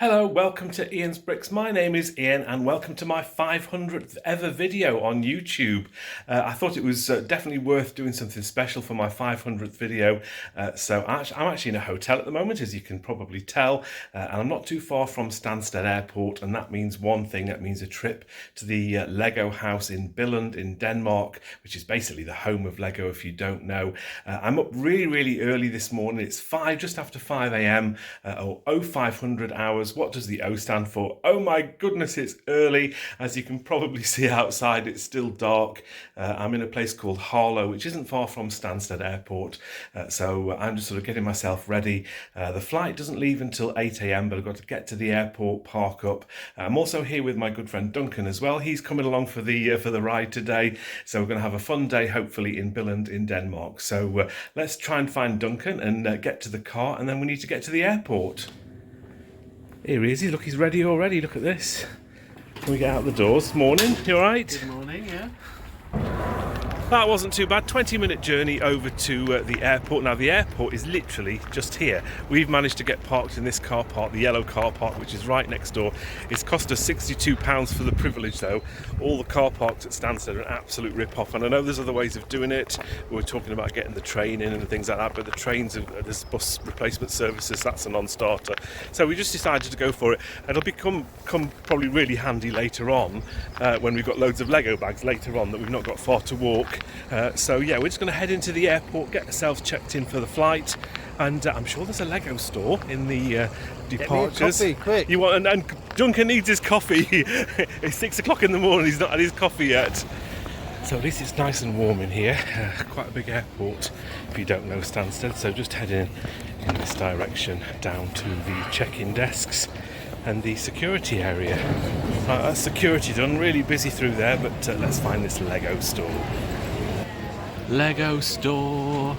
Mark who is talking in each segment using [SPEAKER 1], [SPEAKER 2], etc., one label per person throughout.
[SPEAKER 1] Hello, welcome to Ian's Bricks. My name is Ian and welcome to my 500th ever video on YouTube. I thought it was definitely worth doing something special for my 500th video. So I'm actually in a hotel at the moment, as you can probably tell, and I'm not too far from Stansted Airport, and that means one thing, that means a trip to the Lego house in Billund in Denmark, which is basically the home of Lego if you don't know. I'm up really early this morning. It's just after 5 a.m. Or 0500 hours. What does the O stand for? Oh my goodness, it's early. As you can probably see outside, it's still dark. I'm in a place called Harlow, which isn't far from Stansted Airport. So I'm just sort of getting myself ready. The flight doesn't leave until 8 a.m, but I've got to get to the airport, park up. I'm also here with my good friend Duncan as well. He's coming along for the ride today. So we're going to have a fun day, hopefully, in Billund in Denmark. So let's try and find Duncan and get to the car, and then we need to get to the airport. Here he is. Look, he's ready already. Look at this. Can we get out the doors? Morning. You all right?
[SPEAKER 2] Good morning, yeah.
[SPEAKER 1] That wasn't too bad. 20-minute journey over to the airport. Now, the airport is literally just here. We've managed to get parked in this car park, the yellow car park, which is right next door. It's cost us £62 for the privilege, though. All the car parks at Stansted are an absolute rip-off, and I know there's other ways of doing it. We were talking about getting the train in and things like that, but the trains, there's bus replacement services, that's a non-starter. So we just decided to go for it. It'll come probably really handy later on when we've got loads of Lego bags later on that we've not got far to walk. So yeah, we're just going to head into the airport, get ourselves checked in for the flight, and I'm sure there's a Lego store in the departures.
[SPEAKER 2] Get me a coffee, quick.
[SPEAKER 1] You want? And Duncan needs his coffee. It's 6 o'clock in the morning. He's not had his coffee yet. So at least it's nice and warm in here. Quite a big airport, if you don't know Stansted. So just heading in this direction down to the check-in desks and the security area. That's security done. Really busy through there, but let's find this Lego store. Lego store.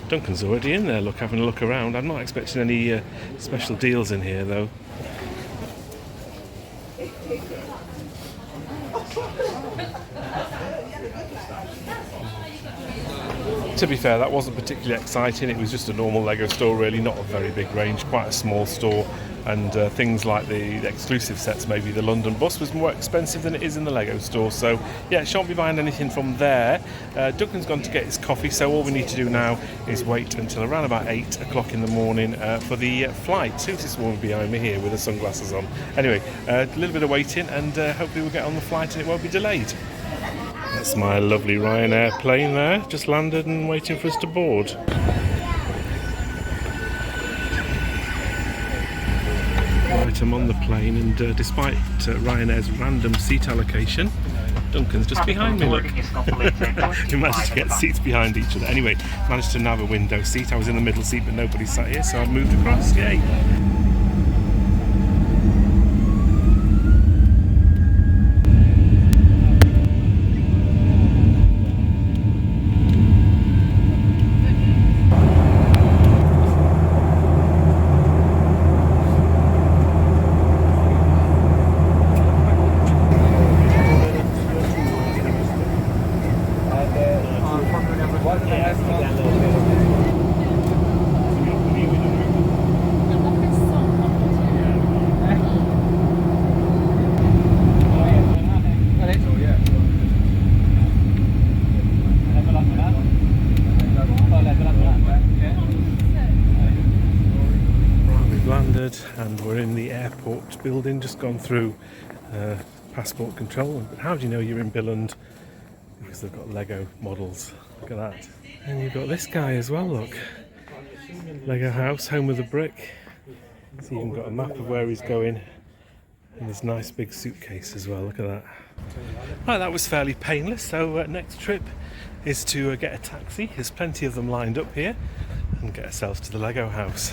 [SPEAKER 1] Duncan's already in there, look, having a look around. I'm not expecting any special deals in here, though. To be fair, that wasn't particularly exciting. It was just a normal Lego store, really, not a very big range, quite a small store. And things like the exclusive sets, maybe the London bus, was more expensive than it is in the Lego store. So yeah, shan't be buying anything from there. Duncan's gone to get his coffee, so all we need to do now is wait until around about 8 o'clock in the morning for the flight. Who's this woman behind me here with the sunglasses on? Anyway, a little bit of waiting, and hopefully we'll get on the flight and it won't be delayed. That's my lovely Ryanair plane there, just landed and waiting for us to board. Right, I'm on the plane, and despite Ryanair's random seat allocation, Duncan's just behind me, look. We managed to get seats behind each other. Anyway, managed to nab a window seat. I was in the middle seat, but nobody sat here, so I've moved across. Yay! And we're in the airport building, just gone through passport control. How do you know you're in Billund? Because they've got Lego models. Look at that. And you've got this guy as well, look. Lego house, home of the brick. He's even got a map of where he's going. And this nice big suitcase as well, look at that. Right, that was fairly painless. So next trip is to get a taxi. There's plenty of them lined up here. And get ourselves to the Lego house.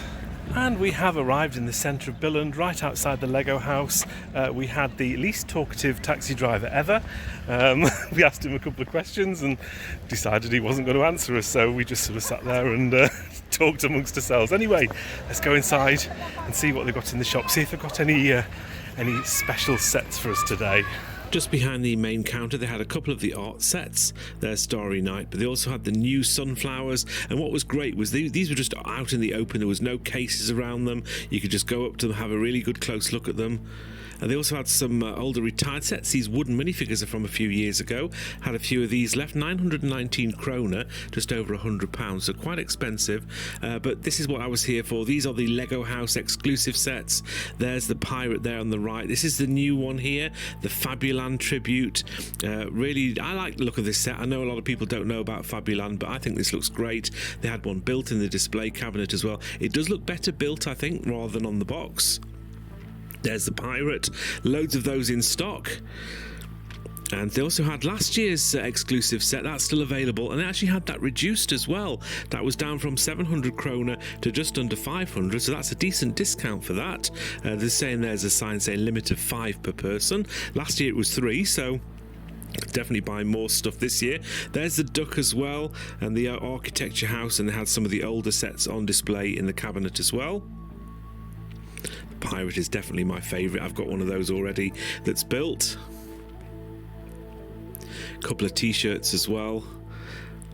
[SPEAKER 1] And we have arrived in the centre of Billund, right outside the Lego house. We had the least talkative taxi driver ever. We asked him a couple of questions and decided he wasn't going to answer us, so we just sort of sat there and talked amongst ourselves. Anyway, let's go inside and see what they've got in the shop, see if they've got any special sets for us today. Just behind the main counter they had a couple of the art sets, their Starry Night, but they also had the new sunflowers, and what was great was these were just out in the open. There was no cases around them. You could just go up to them, have a really good close look at them. And they also had some older retired sets. These wooden minifigures are from a few years ago. Had a few of these left, 919 krona, just over £100, so quite expensive. But this is what I was here for. These are the Lego House exclusive sets. There's the pirate there on the right. This is the new one here, the Fabuland tribute. Really, I like the look of this set. I know a lot of people don't know about Fabuland, but I think this looks great. They had one built in the display cabinet as well. It does look better built, I think, rather than on the box. There's the pirate, loads of those in stock. And they also had last year's exclusive set, that's still available, and they actually had that reduced as well. That was down from 700 krona to just under 500, so that's a decent discount for that. They're saying there's a sign saying limit of 5 per person. Last year it was 3, so definitely buy more stuff this year. There's the duck as well, and the architecture house, and they had some of the older sets on display in the cabinet as well. Pirate is definitely my favourite. I've got one of those already that's built. A couple of t-shirts as well.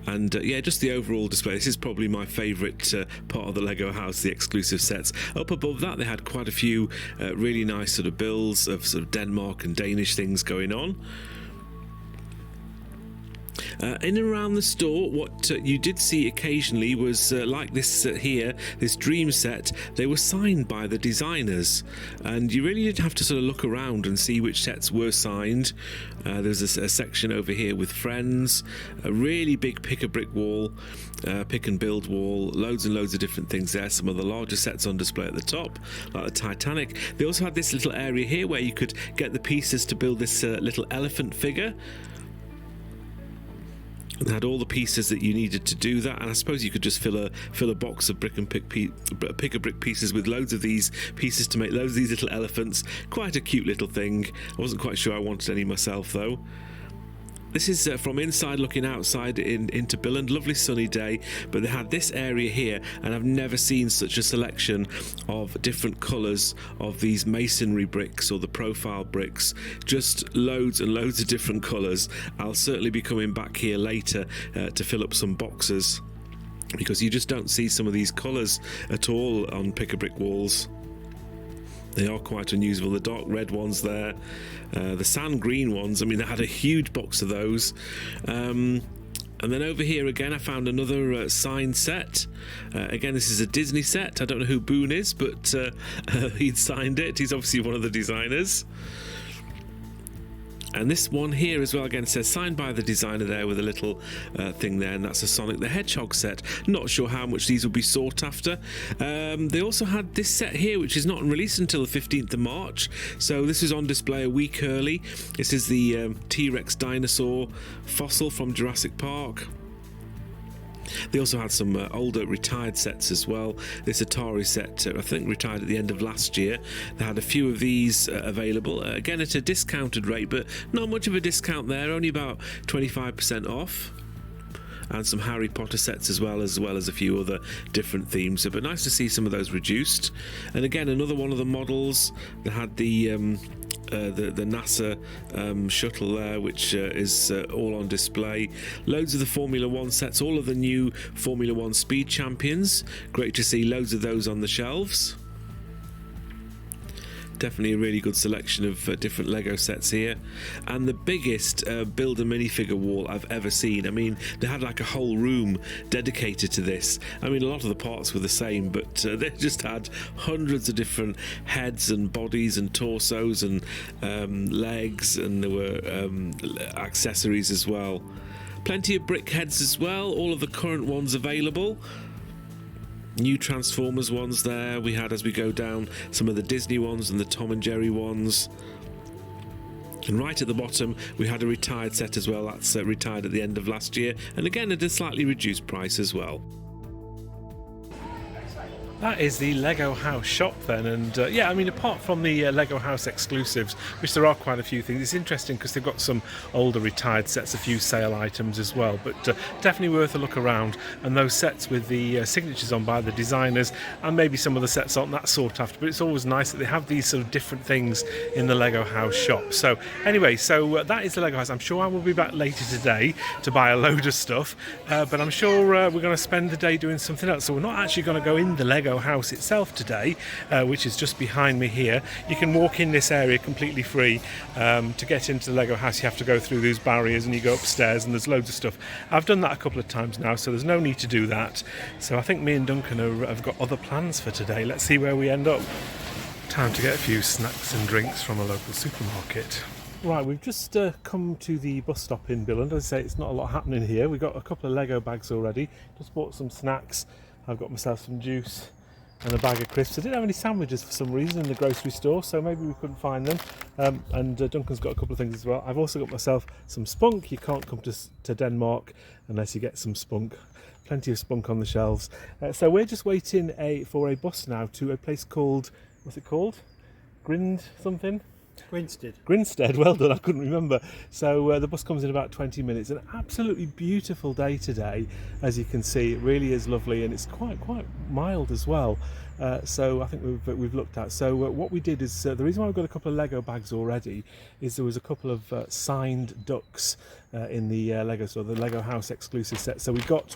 [SPEAKER 1] And yeah, just the overall display. This is probably my favourite part of the Lego house, the exclusive sets. Up above that they had quite a few really nice sort of builds of sort of Denmark and Danish things going on. In and around the store, what you did see occasionally was like this here, this dream set. They were signed by the designers, and you really did have to sort of look around and see which sets were signed. There's a section over here with friends, a really big pick a brick wall, pick and build wall, loads and loads of different things there. Some of the larger sets on display at the top, like the Titanic. They also had this little area here where you could get the pieces to build this little elephant figure. And had all the pieces that you needed to do that, and I suppose you could just fill a box of pick a brick pieces with loads of these pieces to make loads of these little elephants. Quite a cute little thing. I wasn't quite sure I wanted any myself though. This is from inside looking outside into Billund. Lovely sunny day, but they had this area here, and I've never seen such a selection of different colours of these masonry bricks or the profile bricks. Just loads and loads of different colours. I'll certainly be coming back here later to fill up some boxes, because you just don't see some of these colours at all on pick-a-brick walls. They are quite unusual. The dark red ones there, the sand green ones, I mean, they had a huge box of those. And then over here again I found another signed set. Again, this is a Disney set. I don't know who Boone is, but he'd signed it. He's obviously one of the designers. And this one here as well, again, says signed by the designer there with a little thing there, and that's a Sonic the Hedgehog set. Not sure how much these will be sought after. They also had this set here, which is not released until the 15th of March, so this is on display a week early. This is the T-Rex dinosaur fossil from Jurassic Park. They also had some older retired sets as well. This Atari set, I think, retired at the end of last year. They had a few of these available, again at a discounted rate, but not much of a discount there, only about 25% off. And some Harry Potter sets as well as a few other different themes. But nice to see some of those reduced. And again, another one of the models that had the NASA shuttle there, which is all on display. Loads of the Formula 1 sets, all of the new Formula 1 speed champions. Great to see loads of those on the shelves. Definitely a really good selection of different Lego sets here, and the biggest build a minifigure wall I've ever seen. I mean, they had like a whole room dedicated to this. I mean, a lot of the parts were the same, but they just had hundreds of different heads and bodies and torsos and legs, and there were accessories as well. Plenty of brick heads as well, all of the current ones available. New Transformers ones there we had as we go down, some of the Disney ones and the Tom and Jerry ones. And right at the bottom we had a retired set as well. That's retired at the end of last year, and again at a slightly reduced price as well. That is the Lego House shop then, and yeah, I mean, apart from the Lego House exclusives, which there are quite a few things, it's interesting because they've got some older retired sets, a few sale items as well, but definitely worth a look around. And those sets with the signatures on by the designers, and maybe some of the sets aren't that sought after, but it's always nice that they have these sort of different things in the Lego House shop. So anyway, that is the Lego House. I'm sure I will be back later today to buy a load of stuff, but I'm sure we're going to spend the day doing something else. So we're not actually going to go in the Lego House itself today, which is just behind me here. You can walk in this area completely free. To get into the Lego House you have to go through these barriers and you go upstairs and there's loads of stuff. I've done that a couple of times now, so there's no need to do that. So I think me and Duncan have got other plans for today. Let's see where we end up. Time to get a few snacks and drinks from a local supermarket. Right, we've just come to the bus stop in Billund. As I say, it's not a lot happening here. We've got a couple of Lego bags already. Just bought some snacks. I've got myself some juice and a bag of crisps. I didn't have any sandwiches for some reason in the grocery store, so maybe we couldn't find them. And Duncan's got a couple of things as well. I've also got myself some spunk. You can't come to Denmark unless you get some spunk. Plenty of spunk on the shelves. So we're just waiting for a bus now to a place called, what's it called? Grinstead, well done, I couldn't remember. So the bus comes in about 20 minutes. An absolutely beautiful day today, as you can see. It really is lovely, and it's quite mild as well. So I think we've looked at. So what we did is, the reason why we've got a couple of Lego bags already is there was a couple of signed ducks in the Lego store, the Lego House exclusive set. So we got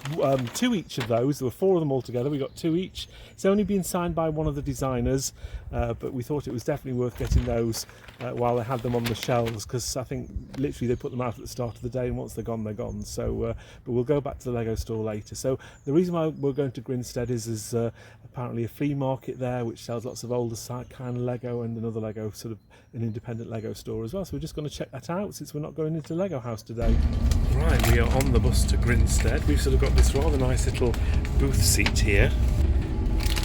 [SPEAKER 1] 2 each of those. There were 4 of them all together. We got 2 each. It's only been signed by one of the designers, but we thought it was definitely worth getting those while they had them on the shelves, because I think literally they put them out at the start of the day, and once they're gone, they're gone. So but we'll go back to the Lego store later. So the reason why we're going to Grinstead is apparently a flea market there which sells lots of older kind of Lego, and another Lego, sort of an independent Lego store as well. So we're just going to check that out since we're not going into Lego House today. Right, we are on the bus to Grinstead. We've sort of got this rather nice little booth seat here.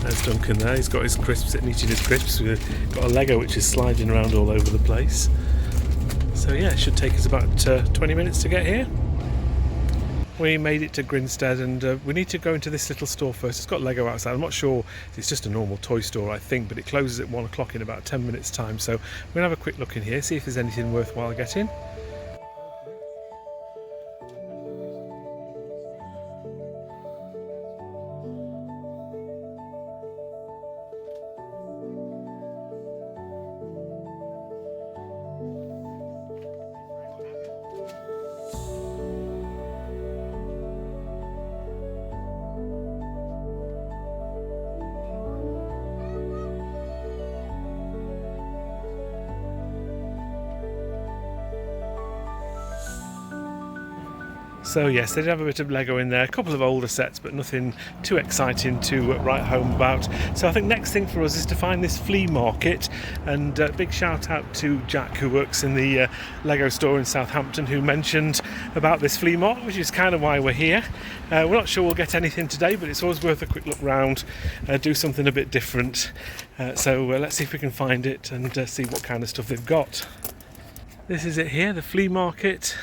[SPEAKER 1] There's Duncan there, he's got his crisps, sitting eating his crisps. We've got a Lego which is sliding around all over the place. So yeah, it should take us about 20 minutes to get here. We made it to Grinstead, and we need to go into this little store first. It's got Lego outside. I'm not sure, it's just a normal toy store I think, but it closes at 1 o'clock in about 10 minutes time. So we're going to have a quick look in here, see if there's anything worthwhile getting. So yes, they did have a bit of Lego in there, a couple of older sets, but nothing too exciting to write home about. So I think next thing for us is to find this flea market, and big shout out to Jack, who works in the Lego store in Southampton, who mentioned about this flea market, which is kind of why we're here. We're not sure we'll get anything today, but it's always worth a quick look round, do something a bit different. So let's see if we can find it and see what kind of stuff they've got. This is it here, the flea market.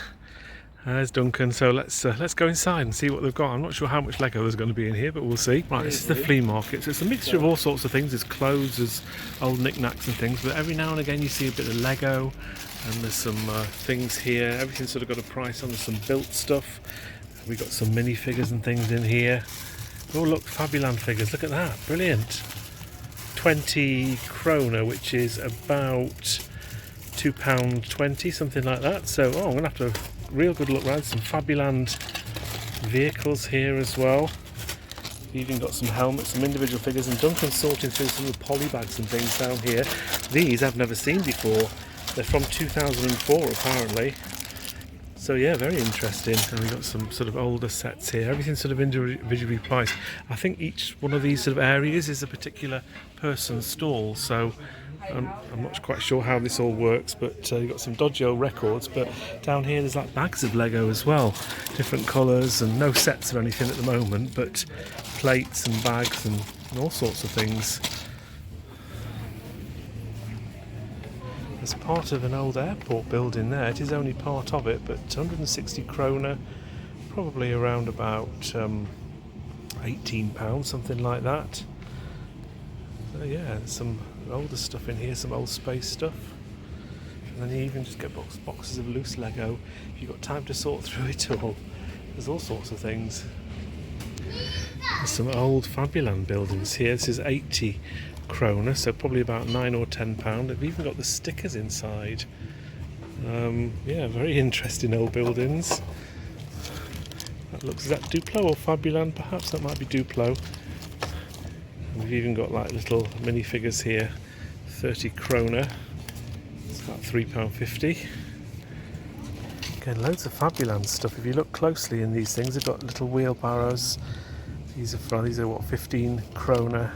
[SPEAKER 1] There's Duncan, so let's go inside and see what they've got. I'm not sure how much Lego there's going to be in here, but we'll see. Right, this is the flea market. So it's a mixture of all sorts of things. There's clothes, there's old knickknacks and things, but every now and again you see a bit of Lego, and there's some things here. Everything's sort of got a price on. There's some built stuff. We've got some minifigures and things in here. Oh look, Fabuland figures, look at that, brilliant. 20 krona, which is about £2.20, something like that. So I'm going to have to real good look around. Some Fabuland vehicles here as well. We've even got some helmets, some individual figures, and Duncan's sorting through some of the poly bags and things down here. These I've never seen before. They're from 2004 apparently. So yeah, very interesting. And we've got some sort of older sets here. Everything's sort of individually priced. I think each one of these sort of areas is a particular person's stall, so I'm not quite sure how this all works, but you've got some dodgy old records, but down here there's like bags of Lego as well, different colours, and no sets or anything at the moment, but plates and bags and all sorts of things. There's part of an old airport building there. It is only part of it, but 160 krona, probably around about £18, something like that. So yeah, there's some older stuff in here, some old space stuff. And then you even just get boxes of loose Lego. If you've got time to sort through it all, there's all sorts of things. There's some old Fabuland buildings here. This is 80 kroner, so probably about £9 or £10. They've even got the stickers inside. Yeah, very interesting old buildings. That looks, is that Duplo or Fabuland perhaps? That might be Duplo. And we've even got like little minifigures here, 30 kroner. It's about £3.50. Again, loads of Fabuland stuff. If you look closely in these things, they've got little wheelbarrows. These are what, 15 kroner.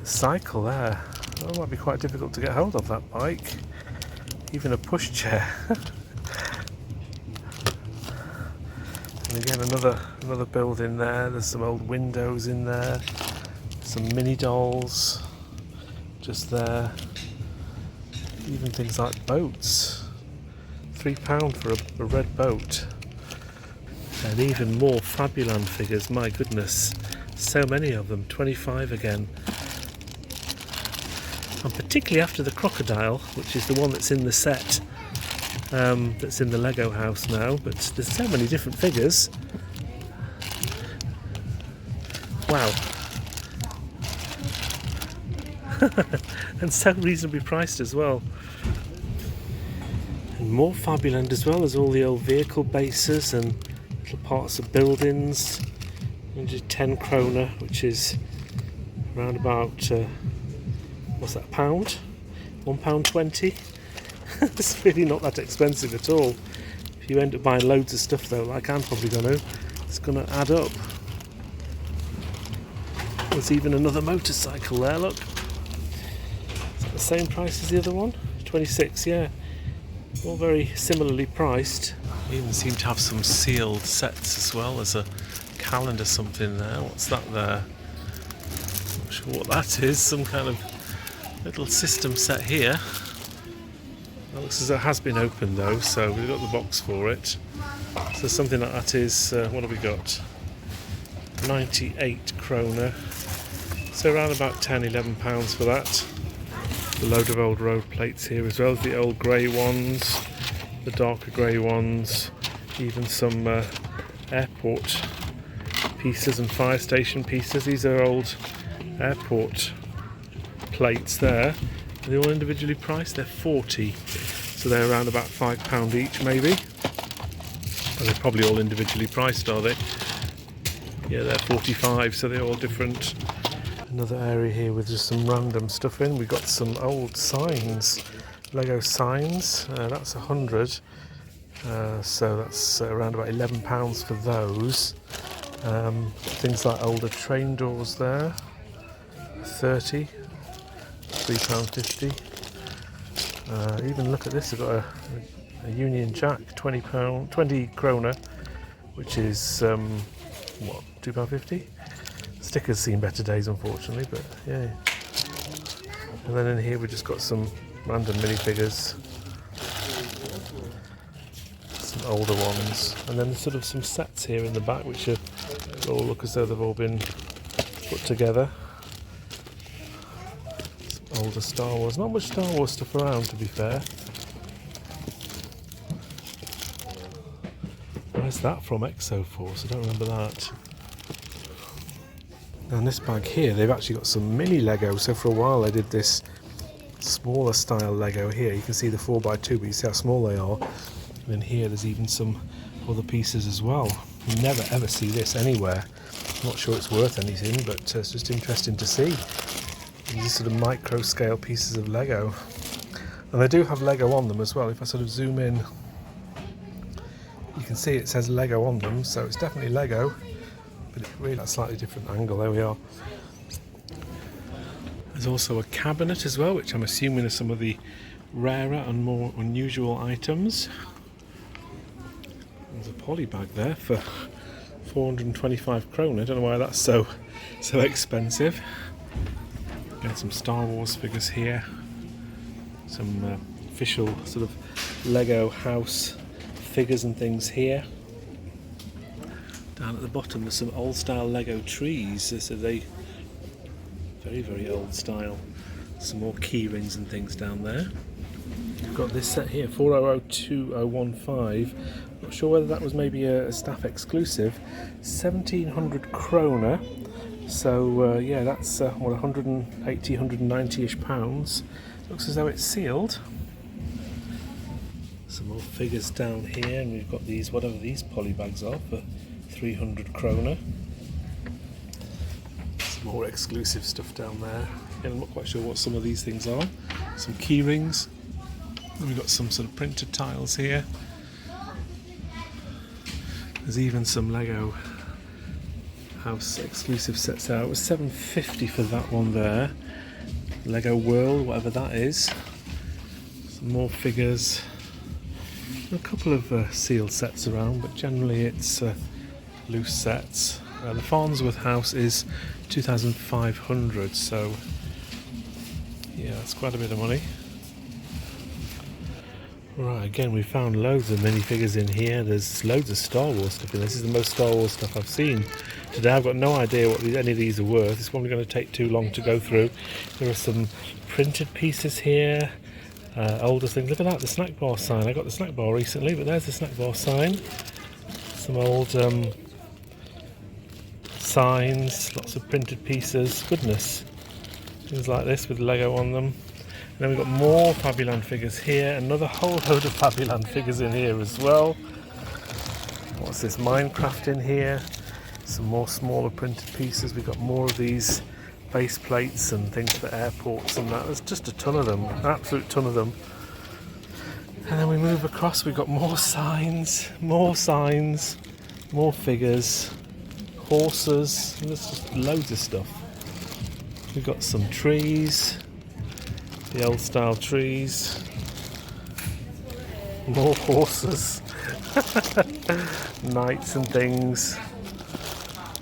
[SPEAKER 1] Cycle there. That might be quite difficult to get hold of, that bike. Even a pushchair. And again, another building there. There's some old windows in there. Some mini dolls just there. Even things like boats. £3 for a red boat. And even more Fabuland figures, my goodness. So many of them, 25 again. I'm particularly after the crocodile, which is the one that's in the set, that's in the Lego house now, but there's so many different figures. Wow. And so reasonably priced as well. And more Fabuland as well. There's all the old vehicle bases and little parts of buildings. And just 10 kroner, which is around about what's that, £1? £1.20. It's really not that expensive at all. If you end up buying loads of stuff though, like I'm probably going to, it's going to add up. There's even another motorcycle there, look. Is that the same price as the other one? 26, yeah. All very similarly priced. We even seem to have some sealed sets as well. There's a calendar something there. What's that there? Not sure what that is. Some kind of little system set here. That looks as though it has been opened though, so we've got the box for it. So something like that is, what have we got? 98 kroner. So around about £10–11 for that. A load of old road plates here as well, the old grey ones, the darker grey ones, even some airport pieces and fire station pieces. These are old airport plates there. Are they all individually priced? They're 40, so they're around about £5 each maybe. And they're probably all individually priced, are they? Yeah, they're 45, so they're all different. Another area here with just some random stuff in. We've got some old signs, Lego signs. That's 100, so that's around about £11 for those. Things like older train doors there, 30, £3.50. Even look at this, they've got a Union Jack, £20, 20 kroner, which is what, £2.50? Stickers seen better days, unfortunately, but yeah. And then in here we've just got some random minifigures, some older ones, and then sort of some sets here in the back which are, all look as though they've all been put together. Some older Star Wars, not much Star Wars stuff around to be fair. Where's that from? Exo Force, I don't remember that. And this bag here, they've actually got some mini Lego. So for a while they did this smaller style Lego here. You can see the 4x2, but you see how small they are. And then here there's even some other pieces as well. You never ever see this anywhere. I'm not sure it's worth anything, but it's just interesting to see. These sort of micro scale pieces of Lego. And they do have Lego on them as well. If I sort of zoom in, you can see it says Lego on them, so it's definitely Lego. But it's really a slightly different angle. There we are. There's also a cabinet as well, which I'm assuming are some of the rarer and more unusual items. There's a poly bag there for 425 kroner. I don't know why that's so expensive. Got some Star Wars figures here. Some official sort of Lego house figures and things here. Down at the bottom there's some old style Lego trees. So they Very, very old style. Some more key rings and things down there. We've got this set here, 402015. Not sure whether that was maybe a staff exclusive. 1700 kroner. So yeah, that's what, 180, 190-ish pounds. Looks as though it's sealed. Some more figures down here, and we've got these, whatever these poly bags are, for 300 kroner. Some more exclusive stuff down there. Again, I'm not quite sure what some of these things are. Some key rings. And we've got some sort of printed tiles here. There's even some Lego house exclusive sets out. It was $7.50 for that one there. Lego World, whatever that is. Some more figures. A couple of sealed sets around, but generally it's loose sets. The Farnsworth house is 2,500, so yeah, that's quite a bit of money. Right, again, we found loads of minifigures in here. There's loads of Star Wars stuff in this. This is the most Star Wars stuff I've seen today. I've got no idea what any of these are worth. It's probably going to take too long to go through. There are some printed pieces here, older things. Look at that, the snack bar sign. I got the snack bar recently, but there's the snack bar sign. Some old signs, lots of printed pieces. Goodness, things like this with Lego on them. And then we've got more Fabuland figures here, another whole load of Fabuland figures in here as well. What's this, Minecraft in here, some more smaller printed pieces. We've got more of these base plates and things for airports and that. There's just a ton of them, an absolute ton of them. And then we move across, we've got more signs, more figures, horses, and there's just loads of stuff. We've got some trees. The old style trees, more horses, knights and things.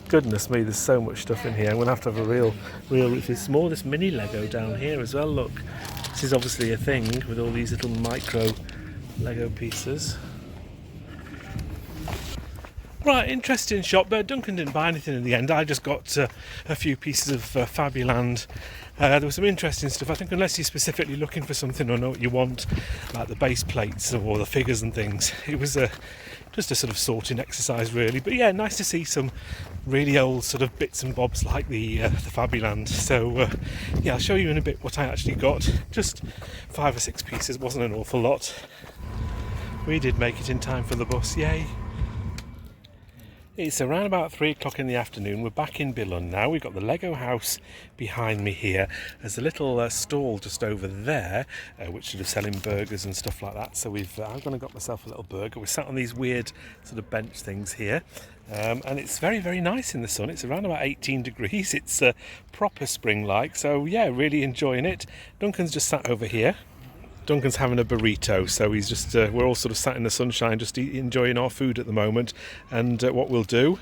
[SPEAKER 1] Goodness me, there's so much stuff in here. I'm going to have a real there's more this mini Lego down here as well. Look, this is obviously a thing with all these little micro Lego pieces. Right, interesting shop, but Duncan didn't buy anything in the end. I just got a few pieces of Fabuland. There was some interesting stuff. I think unless you're specifically looking for something or know what you want, like the base plates or the figures and things, it was just a sort of sorting exercise really. But yeah, nice to see some really old sort of bits and bobs like the Fabuland. So yeah, I'll show you in a bit what I actually got. Just 5 or 6 pieces, wasn't an awful lot. We did make it in time for the bus, yay. It's around about 3 o'clock in the afternoon. We're back in Billund now. We've got the Lego house behind me here. There's a little stall just over there, which sort of selling burgers and stuff like that. So I've gone and got myself a little burger. We're sat on these weird sort of bench things here. And it's very, very nice in the sun. It's around about 18 degrees. It's proper spring-like. So yeah, really enjoying it. Duncan's just sat over here. Duncan's having a burrito, so he's just we're all sort of sat in the sunshine just enjoying our food at the moment. And what we'll do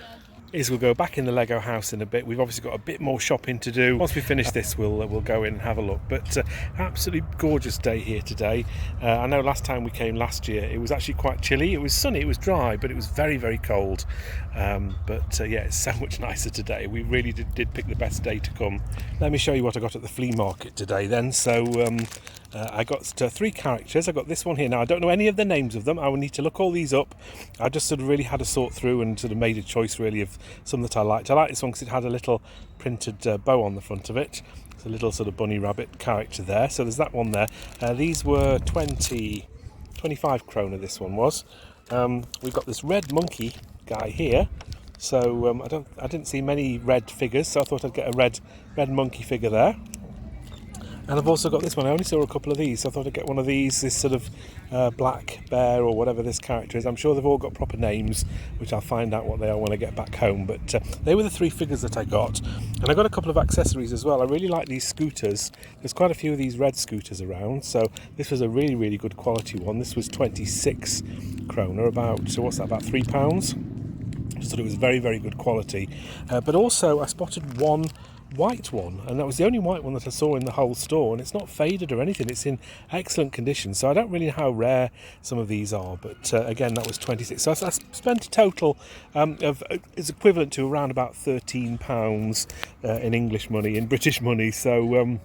[SPEAKER 1] is we'll go back in the Lego house in a bit. We've obviously got a bit more shopping to do. Once we finish this, we'll go in and have a look. But absolutely gorgeous day here today. I know last time we came last year it was actually quite chilly. It was sunny, it was dry, but it was very, very cold. But yeah, it's so much nicer today. We really did pick the best day to come. Let me show you what I got at the flea market today then. So I got 3 characters. I got this one here. Now I don't know any of the names of them. I will need to look all these up. I just sort of really had to sort through and sort of made a choice really of some that I liked. I like this one because it had a little printed bow on the front of it. It's a little sort of bunny rabbit character there. So there's that one there. These were 25 kroner this one was. We've got this red monkey guy here. So I didn't see many red figures, so I thought I'd get a red monkey figure there. And I've also got this one. I only saw a couple of these, so I thought I'd get one of these, this sort of black bear or whatever this character is. I'm sure they've all got proper names, which I'll find out what they are when I get back home. But they were the 3 figures that I got. And I got a couple of accessories as well. I really like these scooters. There's quite a few of these red scooters around, so this was a really, really good quality one. This was 26 kroner, about £3. Just thought it was very, very good quality. But also I spotted one white one, and that was the only white one that I saw in the whole store, and it's not faded or anything. It's in excellent condition, so I don't really know how rare some of these are, but again, that was 26. So I spent a total of is equivalent to around about £13 in English money, in British money. So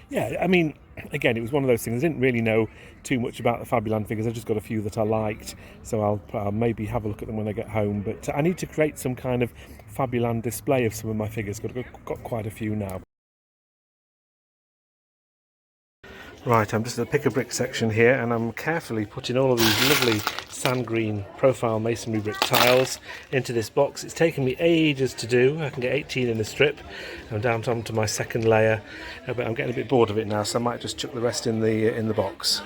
[SPEAKER 1] yeah, I mean, again, it was one of those things. I didn't really know too much about the Fabuland figures. I just got a few that I liked, so I'll maybe have a look at them when I get home. But I need to create some kind of Fabuland display of some of my figures. Got quite a few now. Right, I'm just at the pick a brick section here, and I'm carefully putting all of these lovely sand green profile masonry brick tiles into this box. It's taken me ages to do. I can get 18 in a strip. I'm down to my second layer, but I'm getting a bit bored of it now, so I might just chuck the rest in the box.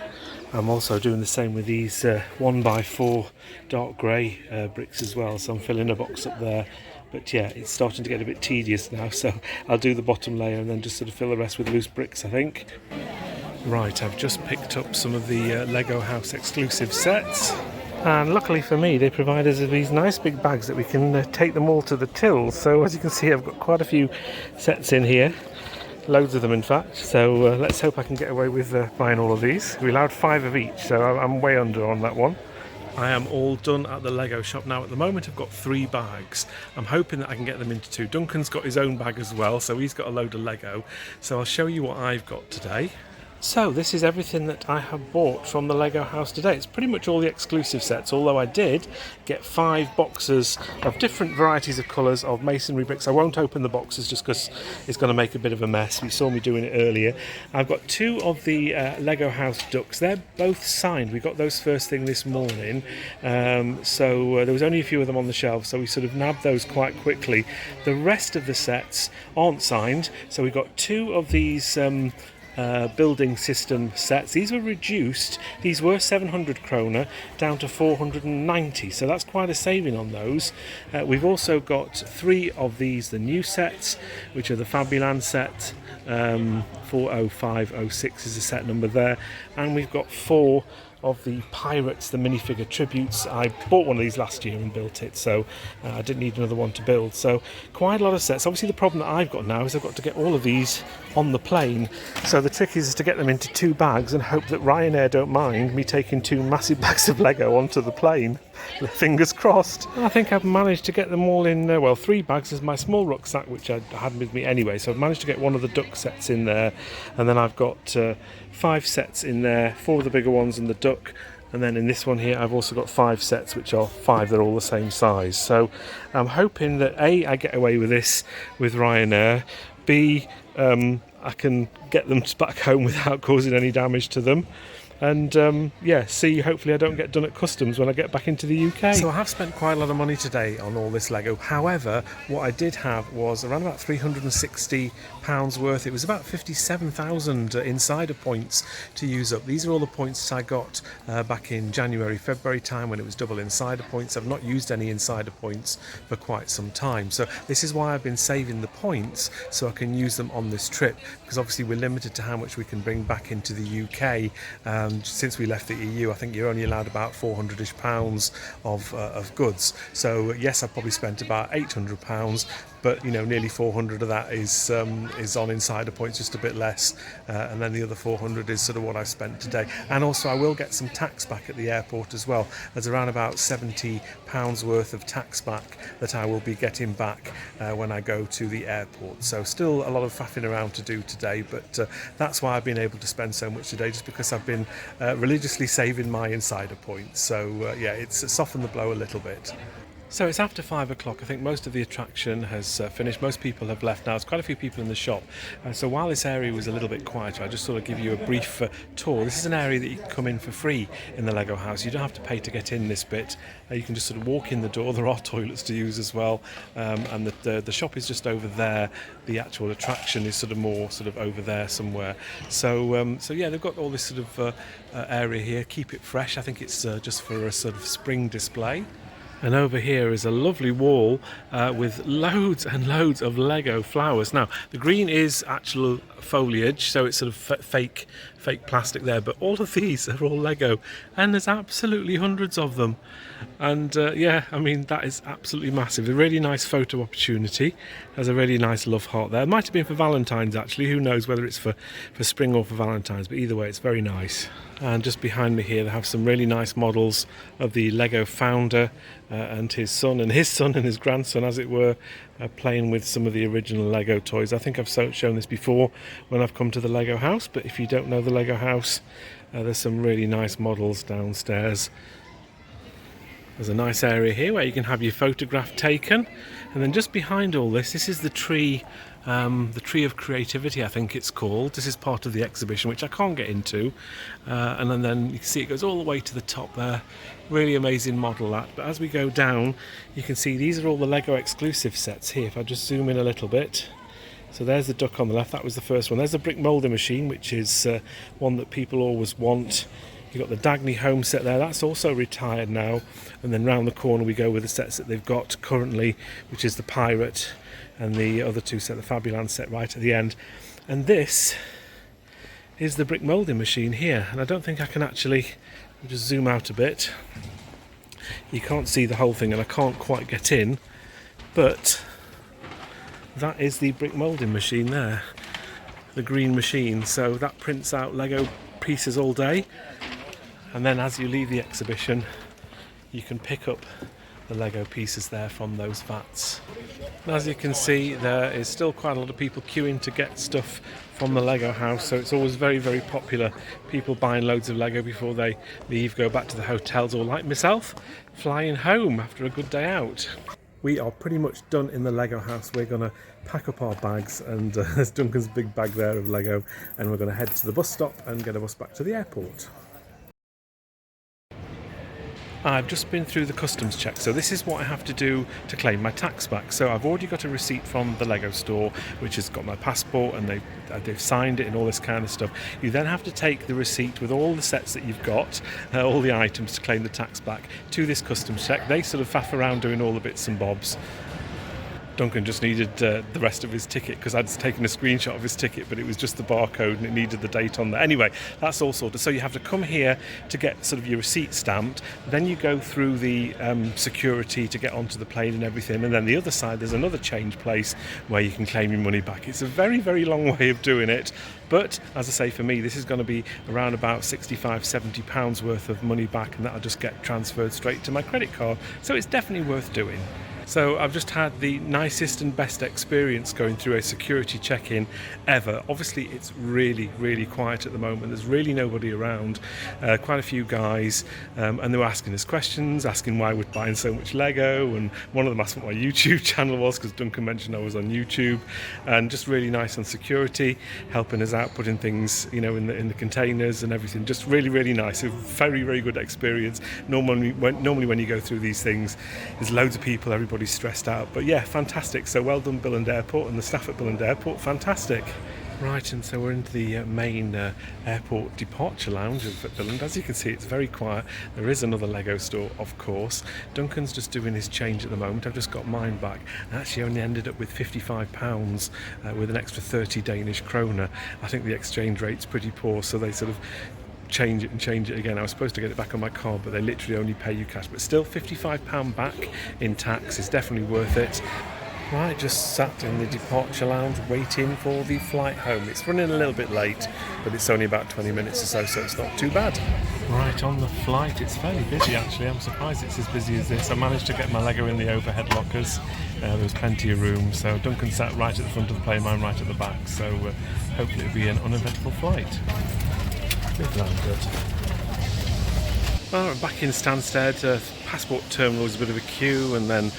[SPEAKER 1] I'm also doing the same with these 1x4 dark grey bricks as well, so I'm filling a box up there. But yeah, it's starting to get a bit tedious now, so I'll do the bottom layer and then just sort of fill the rest with loose bricks, I think. Right, I've just picked up some of the Lego House exclusive sets, and luckily for me they provide us with these nice big bags that we can take them all to the tills. So as you can see, I've got quite a few sets in here, loads of them in fact, so let's hope I can get away with buying all of these. We allowed 5 of each, so I'm way under on that one. I am all done at the Lego shop now. At the moment I've got 3 bags. I'm hoping that I can get them into 2. Duncan's got his own bag as well, so he's got a load of Lego. So I'll show you what I've got today. So this is everything that I have bought from the Lego house today. It's pretty much all the exclusive sets, although I did get 5 boxes of different varieties of colours of masonry bricks. I won't open the boxes just because it's going to make a bit of a mess. You saw me doing it earlier. I've got 2 of the Lego house ducks. They're both signed. We got those first thing this morning, so there was only a few of them on the shelf, so we sort of nabbed those quite quickly. The rest of the sets aren't signed, so we got 2 of these building system sets. These were reduced. These were 700 kroner down to 490, so that's quite a saving on those. We've also got 3 of these, the new sets, which are the Fabuland set. 40506 is the set number there, and we've got 4 of the Pirates, the minifigure tributes. I bought one of these last year and built it, so I didn't need another one to build. So quite a lot of sets. Obviously the problem that I've got now is I've got to get all of these on the plane, so the trick is to get them into 2 bags and hope that Ryanair don't mind me taking 2 massive bags of Lego onto the plane. Fingers crossed. I think I've managed to get them all in, well, 3 bags is my small rucksack, which I had with me anyway, so I've managed to get one of the duck sets in there, and then I've got 5 sets in there, 4 of the bigger ones and the duck, and then in this one here I've also got 5 sets, which are 5, they're all the same size. So I'm hoping that A, I get away with this with Ryanair, B, I can get them back home without causing any damage to them, and yeah, see, hopefully I don't get done at customs when I get back into the UK. So I have spent quite a lot of money today on all this Lego. However, what I did have was around about £360 worth. It was about 57,000 insider points to use up. These are all the points that I got back in January, February time when it was double insider points. I've not used any insider points for quite some time, so this is why I've been saving the points so I can use them on this trip, because obviously we're limited to how much we can bring back into the UK. Since we left the EU, I think you're only allowed about £400-ish of goods. So yes, I've probably spent about £800, but you know, nearly 400 of that is on insider points, just a bit less, and then the other 400 is sort of what I've spent today. And also I will get some tax back at the airport as well. There's around about £70 worth of tax back that I will be getting back when I go to the airport. So still a lot of faffing around to do today, but that's why I've been able to spend so much today, just because I've been religiously saving my insider points. So yeah, it's softened the blow a little bit. So it's after 5 o'clock. I think most of the attraction has finished. Most people have left now. There's quite a few people in the shop. So while this area was a little bit quieter, I just thought I'd give you a brief tour. This is an area that you can come in for free in the Lego house. You don't have to pay to get in this bit. You can just sort of walk in the door. There are toilets to use as well. And the shop is just over there. The actual attraction is sort of more sort of over there somewhere. So yeah, they've got all this sort of area here. Keep it fresh. I think it's just for a sort of spring display. And over here is a lovely wall with loads and loads of Lego flowers. Now, the green is actual foliage, so it's sort of fake plastic there, but all of these are all Lego, and there's absolutely hundreds of them. And yeah, I mean, that is absolutely massive. A really nice photo opportunity. There's a really nice love heart there. It might have been for Valentine's actually, who knows whether it's for spring or for Valentine's, but either way it's very nice. And just behind me here they have some really nice models of the Lego founder and his son and his grandson, as it were, playing with some of the original Lego toys. I think I've shown this before when I've come to the Lego house, but if you don't know the Lego house, there's some really nice models downstairs. There's a nice area here where you can have your photograph taken, and then just behind all this, this is the tree of creativity, I think it's called. This is part of the exhibition, which I can't get into, and then you can see it goes all the way to the top there. Really amazing model that. But as we go down, you can see these are all the Lego exclusive sets here. If I just zoom in a little bit, so there's the duck on the left, that was the first one. There's the brick moulding machine, which is one that people always want. You've got the Dagny home set there, that's also retired now. And then round the corner we go with the sets that they've got currently, which is the Pirate and the other two set, the Fabuland set right at the end. And this is the brick moulding machine here, and I don't think I can actually just zoom out a bit. You can't see the whole thing and I can't quite get in, but that is the brick moulding machine there, the green machine. So that prints out Lego pieces all day, and then as you leave the exhibition you can pick up the Lego pieces there from those vats. And as you can see, there is still quite a lot of people queuing to get stuff from the Lego house, so it's always very, very popular. People buying loads of Lego before they leave, go back to the hotels, or like myself, flying home after a good day out. We are pretty much done in the Lego house. We're going to pack up our bags, and there's Duncan's big bag there of Lego, and we're going to head to the bus stop and get a bus back to the airport. I've just been through the customs check, so this is what I have to do to claim my tax back. So I've already got a receipt from the Lego store, which has got my passport, and they've signed it and all this kind of stuff. You then have to take the receipt with all the sets that you've got, all the items to claim the tax back, to this customs check. They sort of faff around doing all the bits and bobs. Duncan just needed the rest of his ticket, because I'd taken a screenshot of his ticket, but it was just the barcode and it needed the date on there. Anyway, that's all sorted. So you have to come here to get sort of your receipt stamped, then you go through the security to get onto the plane and everything, and then the other side there's another change place where you can claim your money back. It's a very, very long way of doing it, but as I say, for me this is going to be around about £65-70 worth of money back, and that'll just get transferred straight to my credit card, so it's definitely worth doing. So I've just had the nicest and best experience going through a security check-in ever. Obviously it's really, really quiet at the moment. There's really nobody around. Quite a few guys, and they were asking us questions, asking why we're buying so much Lego, and one of them asked what my YouTube channel was, because Duncan mentioned I was on YouTube, and just really nice on security, helping us out, putting things, you know, in the containers and everything. Just really, really nice. A very, very good experience. Normally when you go through these things, there's loads of people, everybody's stressed out, but yeah, fantastic. So well done Billund Airport, and the staff at Billund Airport, fantastic. Right, and so we're into the main airport departure lounge at Billund. As you can see, it's very quiet. There is another Lego store, of course. Duncan's just doing his change at the moment. I've just got mine back. I actually only ended up with £55 with an extra 30 Danish kroner. I think the exchange rate's pretty poor, so they sort of change it again. I was supposed to get it back on my card, but they literally only pay you cash. But still, £55 back in tax is definitely worth it. Right, just sat in the departure lounge waiting for the flight home. It's running a little bit late, but it's only about 20 minutes or so, so it's not too bad. Right, on the flight, it's fairly busy actually. I'm surprised it's as busy as this. I managed to get my Lego in the overhead lockers. There was plenty of room, so Duncan sat right at the front of the plane, mine right at the back, so hopefully it'll be an uneventful flight. We've landed. Well, back in Stansted, passport terminal was a bit of a queue, and then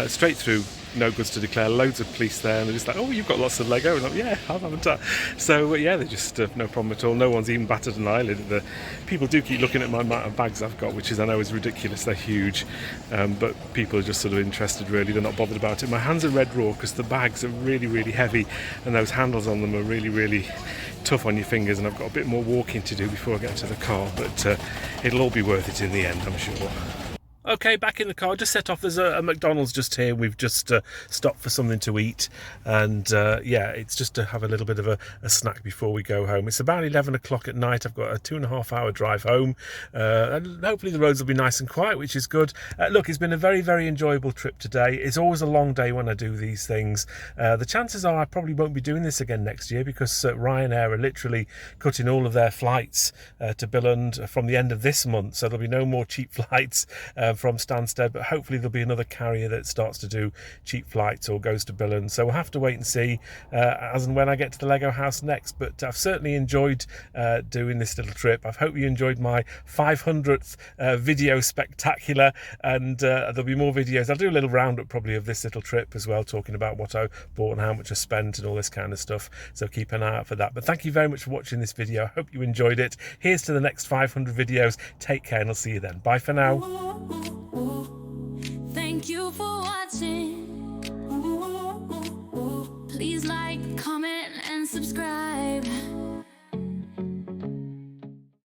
[SPEAKER 1] straight through, no goods to declare, loads of police there, and they're just like, oh, you've got lots of Lego, and I'm like, yeah, haven't I? So yeah, they're just no problem at all. No one's even batted an eyelid. People do keep looking at my amount of bags I've got, which is, I know, is ridiculous. They're huge, but people are just sort of interested, really. They're not bothered about it. My hands are red raw because the bags are really, really heavy, and those handles on them are really, really tough on your fingers, and I've got a bit more walking to do before I get to the car, but it'll all be worth it in the end, I'm sure. Okay, back in the car, just set off. There's a McDonald's just here. We've just stopped for something to eat, and yeah, it's just to have a little bit of a snack before we go home. It's about 11 o'clock at night. I've got a 2.5 hour drive home, and hopefully the roads will be nice and quiet, which is good. Look, it's been a very, very enjoyable trip today. It's always a long day when I do these things. The chances are I probably won't be doing this again next year, because Ryanair are literally cutting all of their flights to Billund from the end of this month, so there'll be no more cheap flights from Stansted, but hopefully there'll be another carrier that starts to do cheap flights or goes to Billund. So we'll have to wait and see as and when I get to the Lego house next. But I've certainly enjoyed doing this little trip. I hope you enjoyed my 500th video spectacular, and there'll be more videos. I'll do a little roundup probably of this little trip as well, talking about what I bought and how much I spent and all this kind of stuff. So keep an eye out for that. But thank you very much for watching this video. I hope you enjoyed it. Here's to the next 500 videos. Take care, and I'll see you then. Bye for now.
[SPEAKER 2] Thank you for watching. Please like, comment, and subscribe.